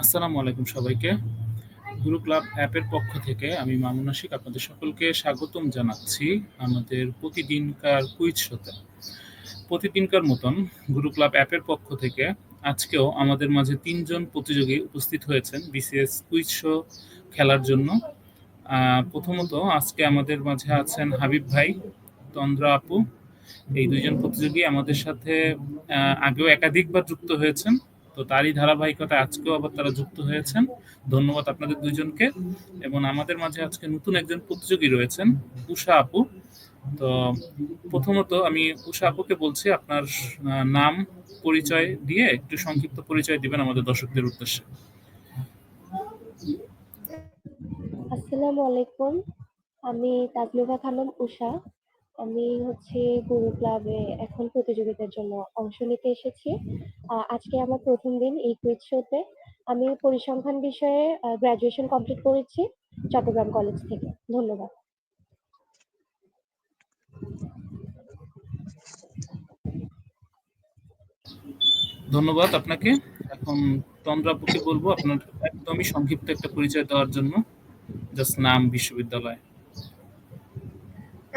আসসালামু আলাইকুম সবাইকে। গুরু ক্লাব অ্যাপের পক্ষ থেকে আমি মামুন আশিক আপনাদের সকলকে স্বাগতম জানাচ্ছি আমাদের প্রতিদিনকার কুইজ শোতে। প্রতিদিনকার মতন গুরু ক্লাব অ্যাপের পক্ষ থেকে আজকেও আমাদের মাঝে ৩ জন প্রতিযোগী উপস্থিত হয়েছেন বিসিএস কুইজ শো খেলার জন্য। প্রথমত আজকে আমাদের মাঝে আছেন হাবিব ভাই, তন্দ্রা আপু। এই ২ জন প্রতিযোগী আমাদের সাথে আগেও একাধিকবার যুক্ত হয়েছেন। তো তারই ধারাবাহিকতায় আজকেও আবার তারা যুক্ত হয়েছেন। ধন্যবাদ আপনাদের ২ জনকে। এবং আমাদের মাঝে আজকে নতুন একজন প্রতিযোগী রয়েছেন, উষা আপু। তো প্রথমত আমি উষা আপুকে বলছি আপনার নাম, পরিচয় দিয়ে একটু সংক্ষিপ্ত পরিচয় দিবেন আমাদের দর্শকদের উদ্দেশ্যে। আসসালামু আলাইকুম। আমি তাজমিভা খানম উষা। আমি গুরু ক্লাবে এখন প্রতিযোগিতার জন্য অংশ নিতে এসেছি। আজকে আমার প্রথম দিন এই কুইজ শোতে। আমি পরিসংখ্যান বিষয়ে গ্র্যাজুয়েশন কমপ্লিট করেছি চট্টগ্রাম কলেজ থেকে। ধন্যবাদ। ধন্যবাদ আপনাকে। এখন তন্দ্রা আপুকে বলবো আপনার একদমই সংক্ষিপ্ত একটা পরিচয় দেওয়ার জন্য, জাস্ট নাম, বিশ্ববিদ্যালয়।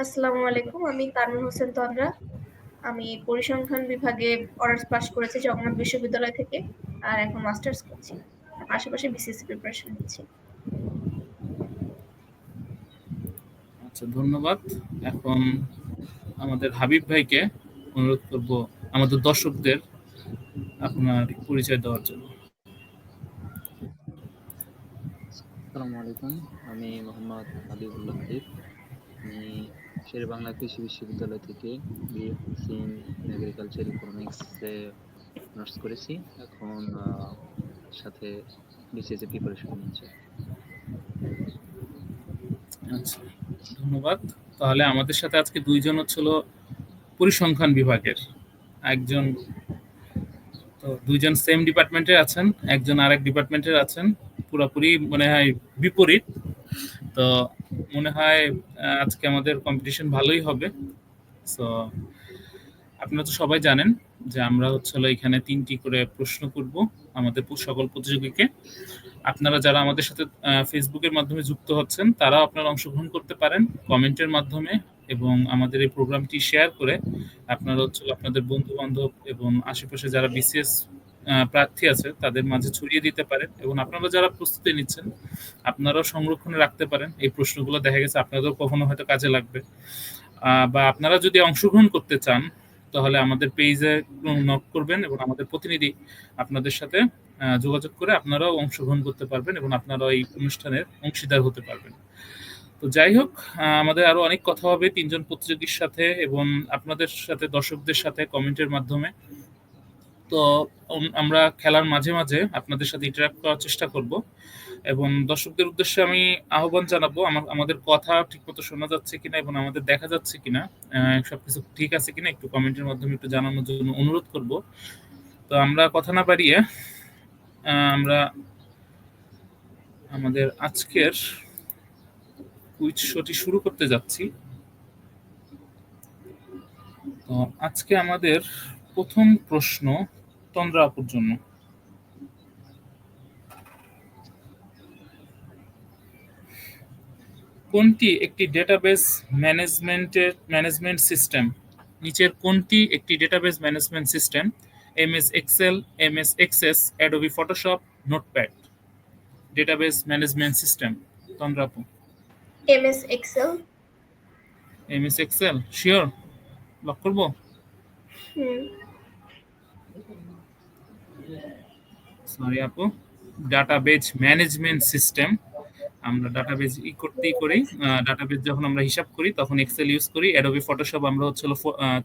আসসালামু আলাইকুম, আমি তানভীর হোসেন তন্দ্রা। আমি পরিসংখ্যান বিভাগে অনার্স পাস করেছি জগন্নাথ বিশ্ববিদ্যালয় থেকে, আর এখন মাস্টার্স করছি। পাশাপাশি বিসিএস প্রিপারেশন নিচ্ছি। আচ্ছা, ধন্যবাদ। এখন আমাদের হাবিব ভাইকে অনুরোধ করব আমাদের দর্শকদের আপনার পরিচয় দেওয়ার জন্য। আসসালামু আলাইকুম, আমি মোহাম্মদ হাবিবুল্লাহ হাবিব। আমি শেরে বাংলা কৃষি বিশ্ববিদ্যালয় থেকে বিএসসি ইন এগ্রিকালচার ইকোনমিক্সে অনার্স করেছি। এখন সাথে বিসিএস প্রিপারেশন নিচ্ছি। আচ্ছা, ধন্যবাদ। তাহলে আমাদের সাথে আজকে ২ জন হচ্ছিল পরিসংখ্যান বিভাগের। একজন, তো ২ জন সেম ডিপার্টমেন্টে আছেন, একজন আরেক ডিপার্টমেন্টের আছেন, পুরোপুরি মনে হয় বিপরীত। তো মনে হয় আজকে আমাদের কম্পিটিশন ভালোই হবে। সো আপনারা তো সবাই জানেন যে আমরা এখানে ৩টি করে প্রশ্ন করব আমাদের সকল প্রতিযোগীকে। আপনারা যারা আমাদের সাথে ফেসবুকের মাধ্যমে যুক্ত হচ্ছেন তারাও আপনারা অংশগ্রহণ করতে পারেন কমেন্টের মাধ্যমে, এবং আমাদের এই প্রোগ্রামটি শেয়ার করে আপনারা আপনাদের বন্ধু বান্ধব এবং আশেপাশে যারা বিসিএস প্রার্থী আছে তাদের মাঝে ছড়িয়ে দিতে পারেন। এবং আপনারা যারা প্রস্তুতি নিচ্ছেন আপনারাও সংরক্ষণে রাখতে পারেন এই প্রশ্নগুলো, দেখা গেছে আপনাদেরও কখনো হয়তো কাজে লাগবে। বা আপনারা যদি অংশগ্রহণ করতে চান তাহলে আমাদের পেজে নক করবেন এবং আমাদের প্রতিনিধি আপনাদের সাথে যোগাযোগ করে আপনারাও অংশগ্রহণ করতে পারবেন এবং আপনারাও এই অনুষ্ঠানের অংশীদার হতে পারবেন। তো যাই হোক, আমাদের আরো অনেক কথা হবে ৩ জন প্রতিযোগীর সাথে এবং আপনাদের সাথে, দর্শকদের সাথে কমেন্টের মাধ্যমে। তো আমরা খেলার মাঝে মাঝে আপনাদের সাথে ইন্টারঅ্যাক্ট করার চেষ্টা করব এবং দর্শকদের উদ্দেশ্যে আমি আহ্বান জানাবো আমাদের কথা ঠিকমতো শোনা যাচ্ছে কিনা এবং আমাদের দেখা যাচ্ছে কিনা, সবকিছু ঠিক আছে কিনা একটু কমেন্টের মাধ্যমে একটু জানানোর জন্য অনুরোধ করব। তো আমরা কথা না বাড়িয়ে আমরা আমাদের আজকের কুইজ শোটি শুরু করতে যাচ্ছি। তো আজকে আমাদের প্রথম প্রশ্ন তন্দ্রা আপুর জন্য। কোনটি একটি ডেটাবেস ম্যানেজমেন্ট সিস্টেম? নিচের কোনটি একটি database management system? MS Excel, MS Access, Adobe Photoshop, notepad. Database management system, Tandra আপু। MS Excel. MS Excel sure? Lock করব? সরি আপু, ডাটাবেজ ম্যানেজমেন্ট সিস্টেম। আমরা ডাটাবেজ করি, ডাটাবেজ যখন আমরা হিসাব করি তখন এক্সেল ইউজ করি। অ্যাডোবি ফটোশপ আমরা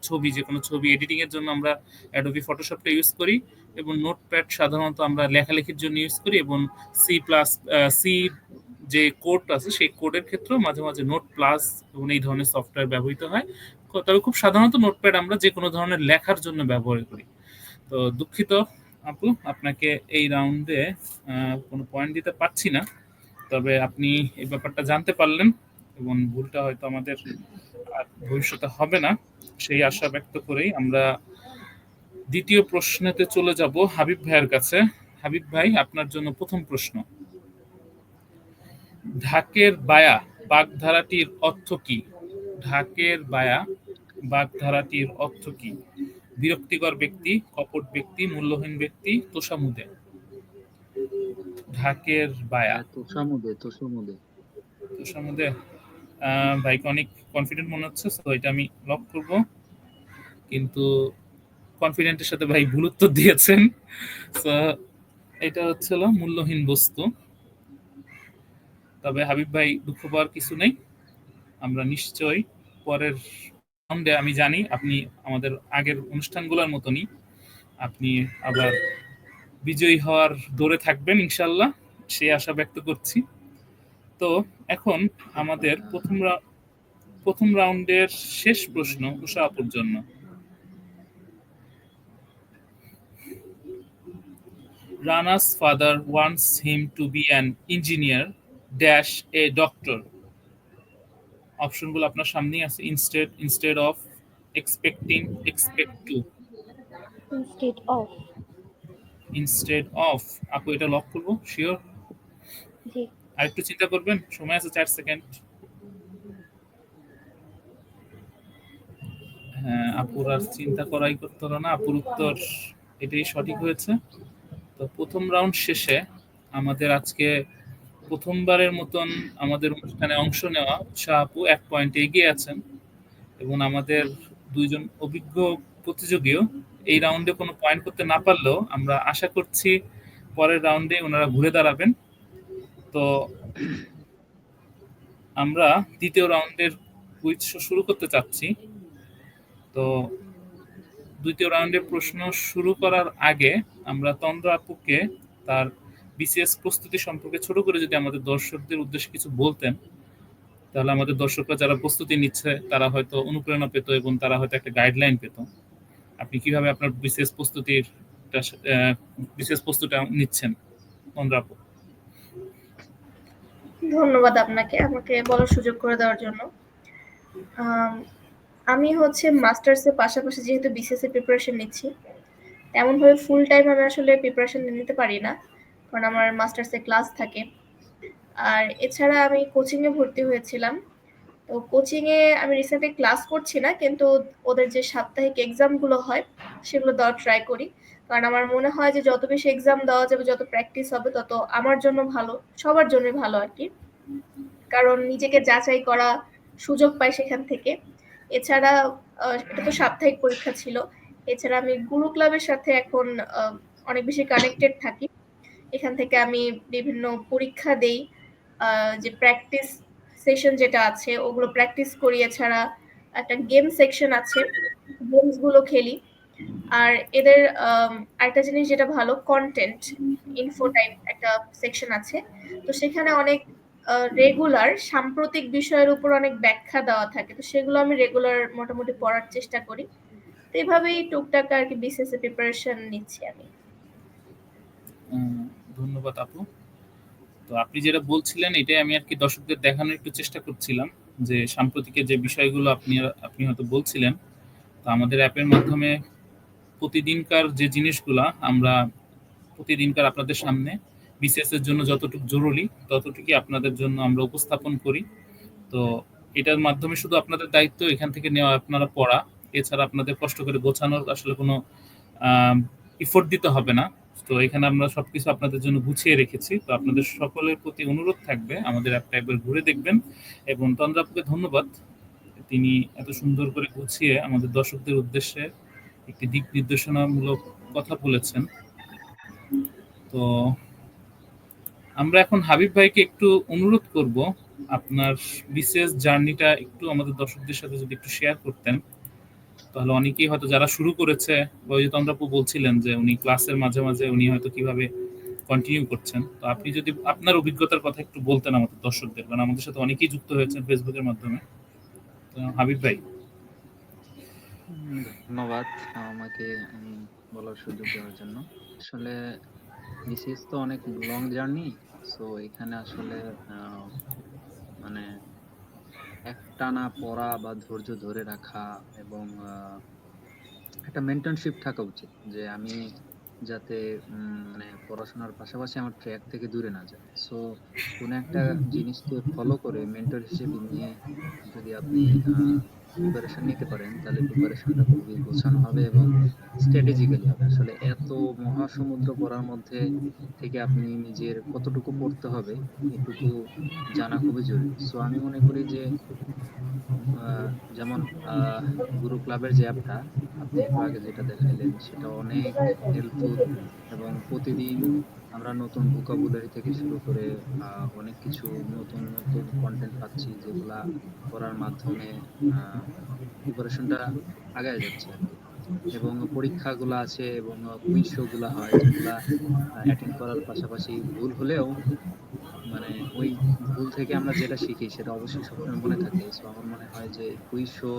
ছবি, যে কোনো ছবি এডিটিং এর জন্য আমরা অ্যাডোবি ফটোশপটা ইউজ করি। এবং নোটপ্যাড সাধারণত আমরা লেখালেখির জন্য ইউজ করি। এবং সি যে কোড আছে সেই কোডের ক্ষেত্রেও মাঝে মাঝে নোট প্লাস এবং এই ধরনের সফটওয়্যার ব্যবহৃত হয়। তবে খুব সাধারণত নোটপ্যাড আমরা যে কোনো ধরনের লেখার জন্য ব্যবহার করি। তো দুঃখিত আপু, আপনাকে এই রাউন্ডে কোনো পয়েন্ট দিতে পারছি না, তবে আপনি এই ব্যাপারটা জানতে পারলেন এবং ভুলটা হয়তো আমাদের আর ভবিষ্যতে হবে না সেই আশা ব্যক্ত করেই আমরা দ্বিতীয় প্রশ্নেতে চলে যাব হাবিব ভাইয়ের কাছে। হাবিব ভাই, আপনার জন্য প্রথম প্রশ্ন। ঢাকের বায়া বাগধারাটির অর্থ কি? ঢাকের বায়া বাগধারাটির অর্থ কি? বিরক্তিকর ব্যক্তি, কপট ব্যক্তি, মূল্যহীন ব্যক্তি, তোষামুদে। ঢাকের বায়া তোষামোদে। তোষামুদে। ভাইকে অনেক কনফিডেন্ট মনে হচ্ছে, তো এটা আমি লক করব, কিন্তু কনফিডেন্টের সাথে ভাই ভুল উত্তর দিয়েছেন। তো এটা হচ্ছিল মূল্যহীন বস্তু। তবে হাবিব ভাই, দুঃখ পাওয়ার কিছু নেই, আমরা নিশ্চয়ই পরের রাউন্ডে, আমি জানি আপনি আমাদের আগের অনুষ্ঠানগুলোর মতনই আপনি আবার বিজয়ী হওয়ার দৌড়ে থাকবেন ইনশাল্লাহ, সেই আশা ব্যক্ত করছি। তো এখন আমাদের প্রথম রাউন্ডের শেষ প্রশ্ন উষা আপুর জন্য। Rana's father wants him to be an engineer dash a doctor. অপশনগুলো আপনার সামনেই আছে। Instead of, expecting, expect to. Instead of. Instead of. আপু এটা লক করবো শিওর? জি। আর একটু চিন্তা করবেন, সময় আছে 4 সেকেন্ড। হ্যাঁ, আপুর আর চিন্তা করাই করতে হলো না, আপুর উত্তর এটাই সঠিক হয়েছে। তো প্রথম রাউন্ড শেষে আমাদের আজকে প্রথমবারের মতন আমাদের অনুষ্ঠানে অংশ নেওয়া উষা আপু 1 পয়েন্টে এগিয়ে আছেন, এবং আমাদের দুইজন অভিজ্ঞ প্রতিযোগীও এই রাউন্ডে কোনো পয়েন্ট করতে না পারলেও আমরা আশা করছি পরের রাউন্ডে ওনারা ঘুরে দাঁড়াবেন। তো আমরা দ্বিতীয় রাউন্ডের কুইজ শুরু করতে চাচ্ছি। তো দ্বিতীয় রাউন্ডের প্রশ্ন শুরু করার আগে আমরা তন্দ্রা আপুকে তার বিসিএস প্রস্তুতি সম্পর্কে ছোট করে যদি আমাদের দর্শকদের উদ্দেশ্যে কিছু বলতেন, তাহলে আমাদের দর্শকরা যারা প্রস্তুতি নিচ্ছে তারা হয়তো অনুপ্রেরণা পেত এবং তারা হয়তো একটা গাইডলাইন পেত। আপনি কিভাবে আপনার বিসিএস প্রস্তুতি নিচ্ছেন তন্দ্রা আপু? ধন্যবাদ আপনাকে আমাকে বলার সুযোগ করে দেওয়ার জন্য। আমি হচ্ছে মাস্টার্সের পাশাপাশি যেহেতু বিসিএস এর প্রিপারেশন নিচ্ছি, তেমনভাবে ফুল টাইম আমি আসলে প্রিপারেশন নিতে পারি না, কারণ আমার মাস্টার্সে ক্লাস থাকে। আর এছাড়া আমি কোচিংয়ে ভর্তি হয়েছিলাম। তো কোচিংয়ে আমি রিসেন্টলি ক্লাস করছি না, কিন্তু ওদের যে সাপ্তাহিক এক্সামগুলো হয় সেগুলো দেওয়ার ট্রাই করি, কারণ আমার মনে হয় যে যত বেশি এক্সাম দেওয়া যাবে, যত প্র্যাকটিস হবে, তত আমার জন্য ভালো, সবার জন্যই ভালো আর কি, কারণ নিজেকে যাচাই করা সুযোগ পাই সেখান থেকে। এছাড়া এটা তো সাপ্তাহিক পরীক্ষা ছিল। এছাড়া আমি গুরু ক্লাবের সাথে এখন অনেক বেশি কানেক্টেড থাকি। এখান থেকে আমি বিভিন্ন পরীক্ষা দেই, যে প্র্যাকটিস সেশন যেটা আছে ওগুলো প্র্যাকটিস করি। এছাড়া একটা গেম সেকশন আছে, গেমসগুলো খেলি। আর এদের আরেকটা জিনিস যেটা ভালো, কন্টেন্ট ইনফো টাইপ একটা সেকশন আছে। তো সেখানে অনেক রেগুলার সাম্প্রতিক বিষয়ের উপর অনেক ব্যাখ্যা দেওয়া থাকে, তো সেগুলো আমি রেগুলার মোটামুটি পড়ার চেষ্টা করি। তো এভাবেই টুকটাক আর কি বিসিএস এর প্রিপারেশন নিচ্ছি আমি। ধন্যবাদ আপু। তো আপনি যেটা বলছিলেন এটাই আমি আর কি দর্শকদের দেখানোর একটু চেষ্টা করছিলাম, যে সাম্প্রতিকের যে বিষয়গুলো আপনি হয়তো বলছিলেন। তো আমাদের অ্যাপের মাধ্যমে প্রতিদিনকার যে জিনিসগুলা আমরা প্রতিদিনকার আপনাদের সামনে বিসিএস এর জন্য যতটুকু জরুরি ততটুকুই আপনাদের জন্য আমরা উপস্থাপন করি। তো এটার মাধ্যমে শুধু আপনাদের দায়িত্ব এখান থেকে নেওয়া, আপনারা পড়া, এছাড়া আপনাদের কষ্ট করে গোছানোর আসলে কোনো ইফোর্ট দিতে হবে না। তো এখানে আমরা সবকিছু আপনাদের জন্য গুছিয়ে রেখেছি। তো আপনাদের সকলের প্রতি অনুরোধ থাকবে আমাদের অ্যাপটা একবার ঘুরে দেখবেন। এবং তন্দ্রাপুকে ধন্যবাদ, তিনি এত সুন্দর করে গুছিয়ে আমাদের দর্শকদের উদ্দেশ্যে একটি দিক নির্দেশনামূলক কথা বলেছেন। তো আমরা এখন হাবিব ভাইকে একটু অনুরোধ করব, আপনার বিসিএস জার্নিটা একটু আমাদের দর্শকদের সাথে যদি একটু শেয়ার করতেন, তাহলে অনেকেই হয়তো যারা শুরু করেছে, ওই যে তন্দ্রাপু বলছিলেন যে উনি ক্লাসের মাঝে মাঝে উনি হয়তো কিভাবে কন্টিনিউ করছেন। তো আপনি যদি আপনার অভিজ্ঞতার কথা একটু বলতেন আমাদের দর্শকদের, কারণ আমাদের সাথে অনেকেই যুক্ত হয়েছেন ফেসবুকের মাধ্যমে। তো হাবিব ভাই। ধন্যবাদ আমাকে বলার সুযোগ দেওয়ার জন্য। আসলে বিসিএস তো অনেক লং জার্নি, সো এখানে আসলে মানে একটানা পড়া বা ধৈর্য ধরে রাখা এবং একটা মেন্টরশিপ থাকা উচিত, যে আমি যাতে মানে পড়াশোনার পাশাপাশি আমার ট্র্যাক থেকে দূরে না যায়। সো কোনো একটা জিনিসকে ফলো করে মেন্টর হিসেবে নিয়ে যদি আপনি প্রিপারেশন নিতে পারেন, তাহলে প্রিপারেশনটা খুবই গোছানো হবে এবং স্ট্র্যাটেজিক্যালি হবে। আসলে এত মহাসমুদ্র পড়ার মধ্যে থেকে আপনি নিজের কতটুকু পড়তে হবে এটুকু জানা খুবই জরুরি। সো আমি মনে করি যে আহ, যেমন গুরু ক্লাবের যে অ্যাপটা আপনি একটু আগে যেটা দেখাইলেন সেটা অনেক হেল্পফুল, এবং প্রতিদিন আমরা নতুন ভোকাবুলারি থেকে শুরু করে অনেক কিছু নতুন নতুন কন্টেন্ট পাচ্ছি, যেগুলা পড়ার মাধ্যমে প্রিপারেশনটা আগায় যাচ্ছে আর কি। এবং পরীক্ষাগুলো আছে এবং কুইজ শো গুলা হয়, যেগুলা অ্যাটেন্ড করার পাশাপাশি ভুল হলেও মানে ওই ভুল থেকে আমরা যেটা শিখি সেটা অবশ্যই সবসময় মনে থাকে। সো আমার মনে হয় যে কুইজ শো,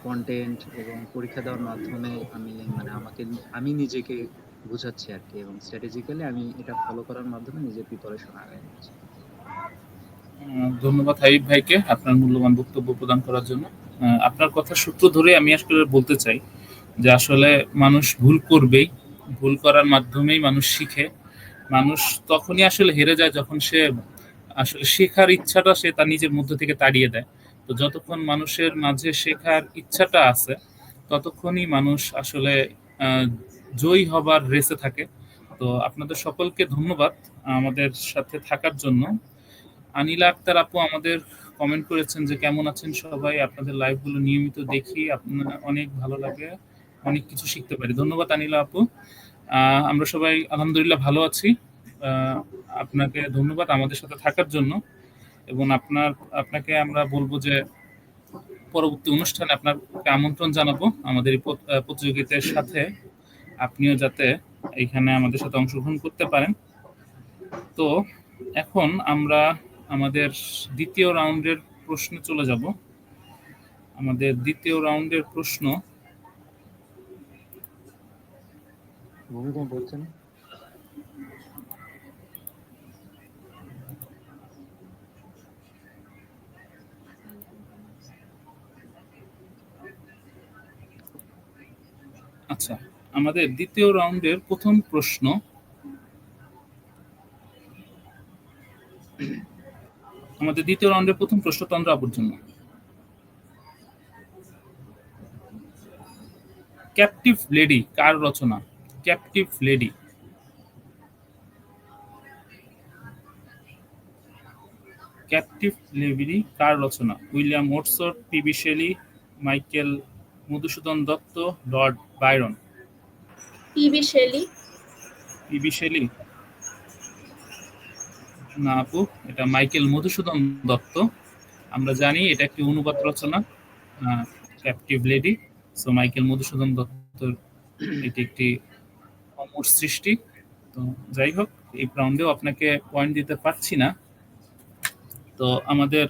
কন্টেন্ট এবং পরীক্ষা দেওয়ার মাধ্যমে আমি নিজেকে বুঝাচ্ছি আর কি, এবং স্ট্র্যাটেজিক্যালি আমি এটা ফলো করার মাধ্যমে নিজের প্রিপারেশন আগায় নিচ্ছি। ধন্যবাদ হাবিব ভাইকে আপনার মূল্যবান বক্তব্য প্রদান করার জন্য। আপনার কথা সূত্র ধরে আমি আসলে বলতে চাই যে আসলে মানুষ ভুল করবেই, ভুল করার মাধ্যমেই মানুষ শিখে। মানুষ তখনই আসলে হেরে যায় যখন সে আসলে শেখার ইচ্ছাটা সে তার নিজের মধ্য থেকে তাড়িয়ে দেয়। তো যতক্ষণ মানুষের মাঝে শেখার ইচ্ছাটা আছে ততক্ষণই মানুষ আসলে আহ, জয়ী হবার রেসে থাকে। তো আপনাদের সকলকে ধন্যবাদ আমাদের সাথে থাকার জন্য। আনিলা আক্তার আপু আমাদের কমেন্ট করেছেন যে কেমন আছেন সবাই, আপনাদের লাইভগুলো নিয়মিত দেখি, আপনার অনেক ভালো লাগে, অনেক কিছু শিখতে পারি। ধন্যবাদ আনিলা আপু। আমরা সবাই আলহামদুলিল্লাহ ভালো আছি। আহ, আপনাকে ধন্যবাদ আমাদের সাথে থাকার জন্য। এবং আপনাকে আমরা বলবো যে পরবর্তী অনুষ্ঠানে আপনাকে আমন্ত্রণ জানাবো আমাদের এই প্রতিযোগিতার সাথে আপনিও যাতে এখানে আমাদের সাথে অংশগ্রহণ করতে পারেন। তো এখন আমরা আমাদের দ্বিতীয় রাউন্ডের প্রশ্নে চলে যাব। আমাদের দ্বিতীয় রাউন্ডের প্রশ্ন, ভূমিকম্প হচ্ছে না? আচ্ছা, আমাদের দ্বিতীয় রাউন্ডের প্রথম প্রশ্ন, তন্দ্রা আপুর জন্য। ক্যাপটিভ লেডি কার রচনা? ক্যাপটিভ লেডি ক্যাপটিভ লেডি কার রচনা? William Wordsworth, PB Shelley, Michael Madhusudan Dutt, Lord Byron. PB Shelley. PB Shelley না আপু, এটা মাইকেল মধুসূদন দত্ত। আমরা জানি এটা একটি অনুবাদ রচনা, captive lady. So Michael Madhusudan দত্তর এটি একটি অমর সৃষ্টি। তো যাই হোক, এই রাউন্ডেও আপনাকে পয়েন্ট দিতে পারছি না। তো আমাদের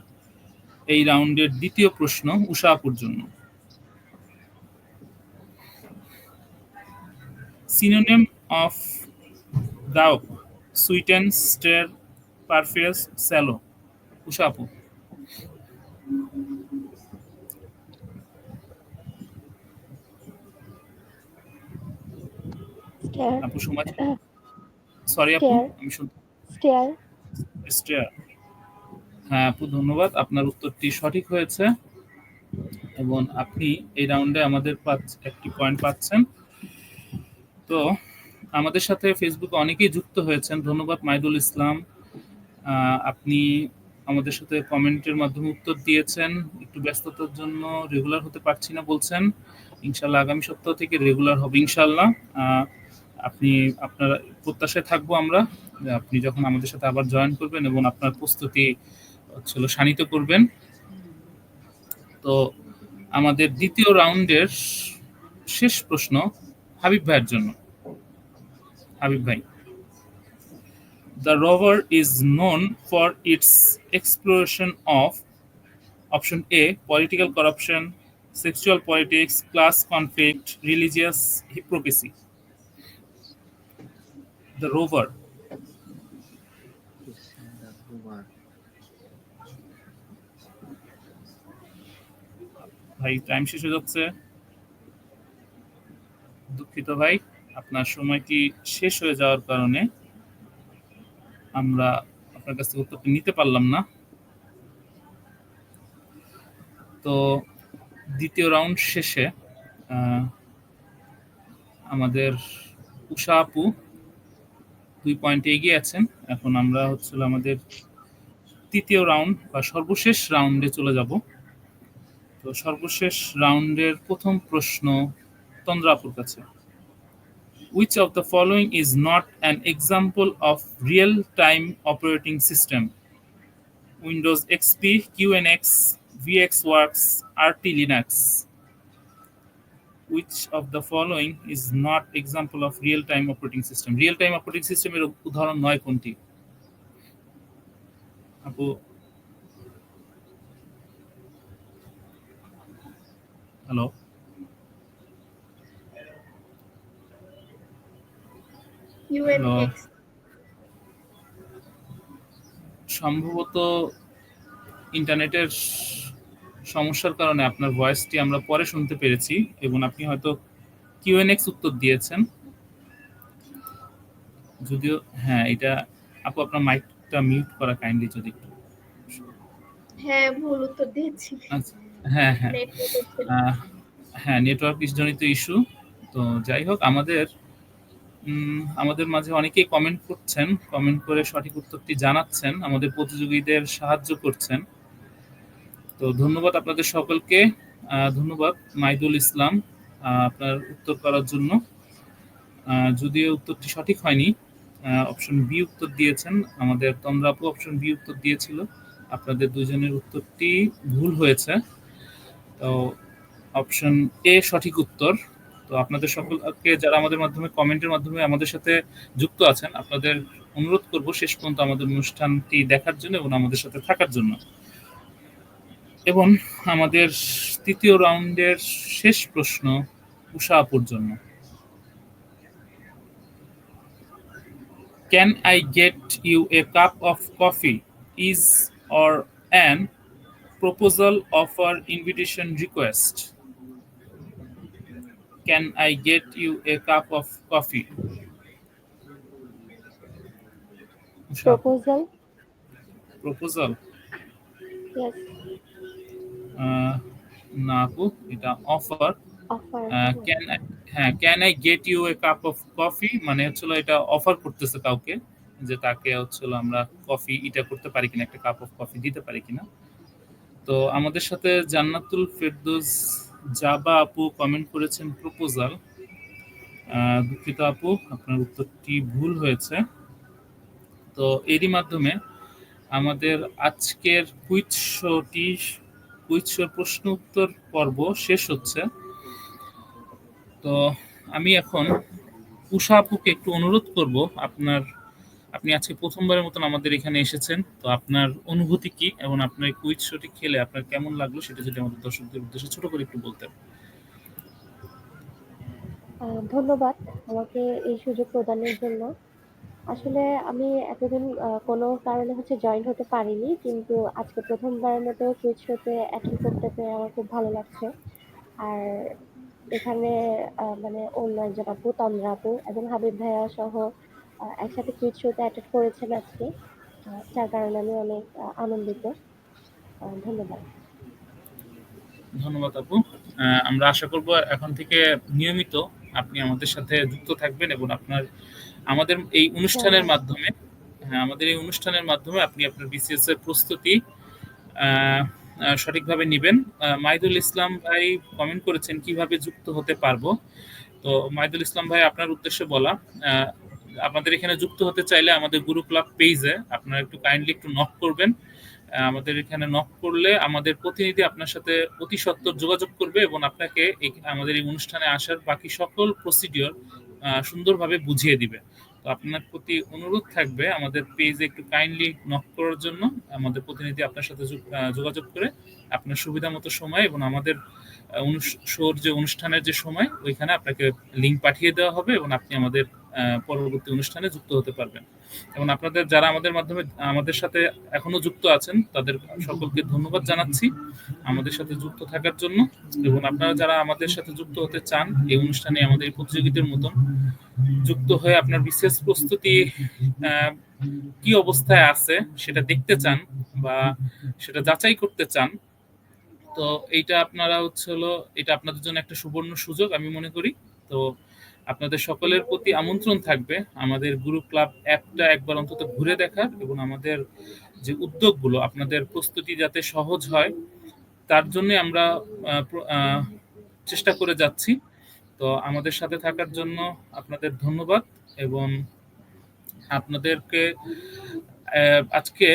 এই রাউন্ডের দ্বিতীয় প্রশ্ন উষা আপুর জন্য। Synonym of gawk, sweeten, stare, perfidious, sallow. Usha আপু। স্টেয়ার, আপু সময়, সরি আপু স্টেয়ার, আমি শুনতে, স্টেয়ার। স্টেয়ার। হ্যাঁ আপু ধন্যবাদ, আপনার উত্তরটি সঠিক হয়েছে এবং আপনি এই রাউন্ডে আমাদের একটি পয়েন্ট পাচ্ছেন। তো আমাদের সাথে ফেসবুকে অনেকেই যুক্ত হয়েছেন, ধন্যবাদ মাইদুল ইসলাম। আপনি আমাদের সাথে কমেন্টের মাধ্যমে উত্তর দিয়েছেন। একটু ব্যস্ততার জন্য রেগুলার হতে পারছি না বলছেন, ইনশাল্লাহ আগামী সপ্তাহ থেকে রেগুলার হবে ইনশাল্লাহ। আপনি আপনার প্রত্যাশায় থাকবো আমরা যে আপনি যখন আমাদের সাথে আবার জয়েন করবেন এবং আপনার প্রস্তুতি শানিত করবেন। তো আমাদের দ্বিতীয় রাউন্ডের শেষ প্রশ্ন হাবিব ভাইয়ের জন্য। হাবিব ভাই, the rover is known for its exploration of option A political corruption, sexual politics, class conflict, religious hypocrisy. The rover. ভাই টাইম শেষ হয়ে যাচ্ছে, দুঃখিত ভাই, আপনার সময়টি শেষ হয়ে যাওয়ার কারণে আমরা আপনার কাছ থেকে উত্তরটি নিতে পারলাম না। তো দ্বিতীয় রাউন্ড শেষে আমাদের উষা আপু 2 পয়েন্টে এগিয়ে আছেন। এখন আমরা হচ্ছিল আমাদের তৃতীয় রাউন্ড বা সর্বশেষ রাউন্ডে চলে যাব। তো সর্বশেষ রাউন্ডের প্রথম প্রশ্ন তন্দ্রা আপুর কাছে। Which of the following is not an example of real-time operating system? Windows XP, QNX, VxWorks, RT Linux. Which of the following is not example of real-time operating system? Real-time operating system এর উদাহরণ নয় কোনটি? আপু hello, UNX। সম্ভবত ইন্টারনেটের সমস্যার কারণে আপনার ভয়েসটি আমরা পরে শুনতে পেরেছি এবং আপনি হয়তো কিউএনএক্স উত্তর দিয়েছেন। যদিও হ্যাঁ, এটা আপু আপনার মাইকটা মিউট করা কাইন্ডলি যদি একটু। হ্যাঁ, ভুল উত্তর দিয়েছি। আচ্ছা, হ্যাঁ হ্যাঁ নেটওয়ার্কের ছিল। হ্যাঁ, নেটওয়ার্ক জনিত ইস্যু। তো যাই হোক, আমাদের মাঝে অনেকেই কমেন্ট করছেন, কমেন্ট করে সঠিক উত্তরটি জানাচ্ছেন, আমাদের প্রতিযোগীদের সাহায্য করছেন। তো ধন্যবাদ আপনাদের সকলকে। ধন্যবাদ মাইদুল ইসলাম আপনার উত্তর করার জন্য। যদিও উত্তরটি সঠিক হয়নি, অপশন বি উত্তর দিয়েছেন, আমাদের তন্দ্রা আপু অপশন বি উত্তর দিয়েছিল। আপনাদের দুজনের উত্তরটি ভুল হয়েছে। তো অপশন এ সঠিক উত্তর। তো আপনাদের সকলকে যারা আমাদের মাধ্যমে কমেন্টের মাধ্যমে আমাদের সাথে যুক্ত আছেন, আপনাদের অনুরোধ করব শেষ পর্যন্ত আমাদের অনুষ্ঠানটি দেখার জন্য এবং আমাদের সাথে থাকার জন্য। এবং আমাদের তৃতীয় রাউন্ডের শেষ প্রশ্ন উষা আপুর জন্য। Can I get you a cup of coffee is or an proposal, offer, invitation, request? Can I get you a cup of coffee? Proposal. Proposal yes. না আপু, এটা offer. Offer. Can I get you a cup of coffee মানে হচ্ছিল এটা offer করতেছে কাউকে, যে তাকে হচ্ছিল আমরা কফি এটা করতে পারি কিনা, একটা কাপ অফ কফি দিতে পারি কিনা। তো আমাদের সাথে জান্নাতুল ফেরদৌস জাবা আপু কমেন্ট করেছেন প্রপোজাল। দুঃখিত আপু, আপনার উত্তরটি ভুল হয়েছে। তো এরই মাধ্যমে আমাদের আজকের কুইজ শোর প্রশ্ন উত্তর পর্ব শেষ হচ্ছে। তো আমি এখন উষা আপুকে একটু অনুরোধ করব, আপনি আজকে প্রথমবারের মতন আমাদের এখানে এসেছেন, তো আপনার অনুভূতি কি এবং আপনার কুইজ শোটি খেলে আপনার কেমন লাগলো সেটা যদি আমাদের দর্শকদের উদ্দেশ্যে ছোট করে একটু বলতেন। ধন্যবাদ আমাকে এই সুযোগ প্রদানের জন্য। আসলে আমি এতদিন কোনো কারণে জয়েন হতে পারিনি, কিন্তু আজকে প্রথমবারের মতো কুইজ শোতে অ্যাটেন্ড করতে পেরে আমার খুব ভালো লাগছে। আর এখানে মানে অন্য একজন আপু, তন্দ্রা আপু এবং হাবিব ভাইয়া সহ একসাথে কুইজ শোতে অ্যাটেন্ড করেছেন আজকে, যার কারণে আমি অনেক আনন্দিত। ধন্যবাদ। ধন্যবাদ আপু। আমরা আশা করব এখন থেকে নিয়মিত আপনি আমাদের সাথে যুক্ত থাকবেন এবং আমাদের এই অনুষ্ঠানের মাধ্যমে আপনি আপনার বিসিএস এর প্রস্তুতি সঠিকভাবে নেবেন। মাইদুল ইসলাম ভাই কমেন্ট করেছেন কিভাবে যুক্ত হতে পারবো। তো মাইদুল ইসলাম ভাই, আপনার উদ্দেশ্যে বলা, আমাদের এখানে যুক্ত হতে চাইলে আমাদের গুরু ক্লাব পেজে আপনারা একটু কাইন্ডলি একটু নক করবেন। আমাদের এখানে নক করলে আমাদের প্রতিনিধি আপনার সাথে অতি সত্বর যোগাযোগ করবে এবং আপনাকে আমাদের এই অনুষ্ঠানে আসার বাকি সকল প্রসিডিওর সুন্দরভাবে বুঝিয়ে দিবে। তো আপনার প্রতি অনুরোধ থাকবে আমাদের পেজে একটু কাইন্ডলি নক করার জন্য। আমাদের প্রতিনিধি আপনার সাথে যোগাযোগ করে আপনার সুবিধা মতো সময় এবং আমাদের শোর যে অনুষ্ঠানের যে সময় ওইখানে আপনাকে লিঙ্ক পাঠিয়ে দেওয়া হবে এবং আপনি আমাদের পরবর্তী অনুষ্ঠানে যুক্ত হতে পারবেন। এবং আপনাদের যারা আমাদের সাথে এখনো যুক্ত আছেন তাদের সকলকে ধন্যবাদ জানাচ্ছি আমাদের সাথে যুক্ত থাকার জন্য। এবং আপনারা যারা আমাদের সাথে যুক্ত হতে চান এই অনুষ্ঠানে আমাদের এই প্রতিযোগিতার মতন যুক্ত হয়ে আপনার বিশেষ প্রস্তুতি কি অবস্থায় আছে সেটা দেখতে চান বা সেটা যাচাই করতে চান, তো এইটা আপনারা এটা আপনাদের জন্য একটা সুবর্ণ সুযোগ আমি মনে করি। তো আপনাদের সকলের প্রতি আমন্ত্রণ থাকবে আমাদের গুরু ক্লাব অ্যাপটা একবার অন্তত ঘুরে দেখার এবং আমাদের যে উদ্যোগগুলো আপনাদের প্রস্তুতি যাতে সহজ হয় তার জন্য আমরা চেষ্টা করে যাচ্ছি। তো আমাদের সাথে থাকার জন্য আপনাদের ধন্যবাদ এবং আপনাদেরকে আজকে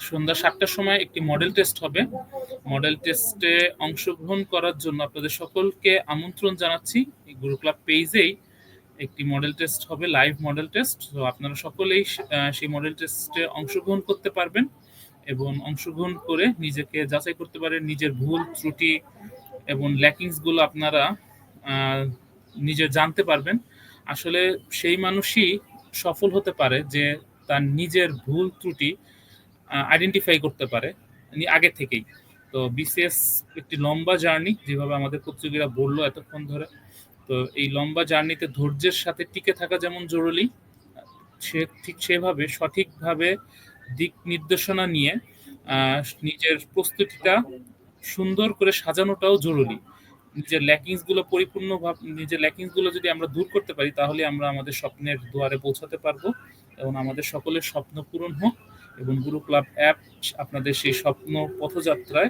সন্ধ্যা 7টার সময় একটি মডেল টেস্ট হবে। মডেল টেস্টে অংশগ্রহণ করার জন্য আপনাদের সকলকে আমন্ত্রণ জানাচ্ছি। এই গুরু ক্লাব পেজেই একটি মডেল টেস্ট হবে, লাইভ মডেল টেস্ট। তো আপনারা সকলেই সেই মডেল টেস্টে অংশগ্রহণ করতে পারবেন এবং অংশগ্রহণ করে নিজেকে যাচাই করতে পারেন, নিজের ভুল ত্রুটি এবং ল্যাকিংস গুলো আপনারা নিজে জানতে পারবেন। আসলে সেই মানুষই সফল হতে পারে যে তার নিজের ভুল ত্রুটি আইডেন্টিফাই করতে পারে আগে থেকেই। তো বিসিএস একটি লম্বা জার্নি, যেভাবে আমাদের প্রতিযোগীরা বললো এতক্ষণ ধরে। তো এই লম্বা জার্নিতে ধৈর্যের সাথে টিকে থাকা যেমন জরুরি, ঠিক সেভাবে সঠিকভাবে দিক নির্দেশনা নিয়ে নিজের প্রস্তুতিটা সুন্দর করে সাজানোটাও জরুরি। নিজের ল্যাকিংস গুলো যদি আমরা দূর করতে পারি তাহলে আমরা আমাদের স্বপ্নের দুয়ারে পৌঁছাতে পারবো এবং আমাদের সকলের স্বপ্ন পূরণ হোক। এবং গুরু ক্লাব অ্যাপ আপনাদের সেই স্বপ্ন পথযাত্রায়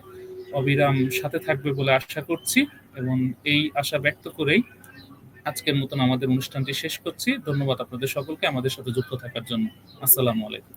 অবিরাম সাথে থাকবে বলে আশা করছি এবং এই আশা ব্যক্ত করেই আজকের মতন আমাদের অনুষ্ঠানটি শেষ করছি। ধন্যবাদ আপনাদের সকলকে আমাদের সাথে যুক্ত থাকার জন্য। আসসালামু আলাইকুম।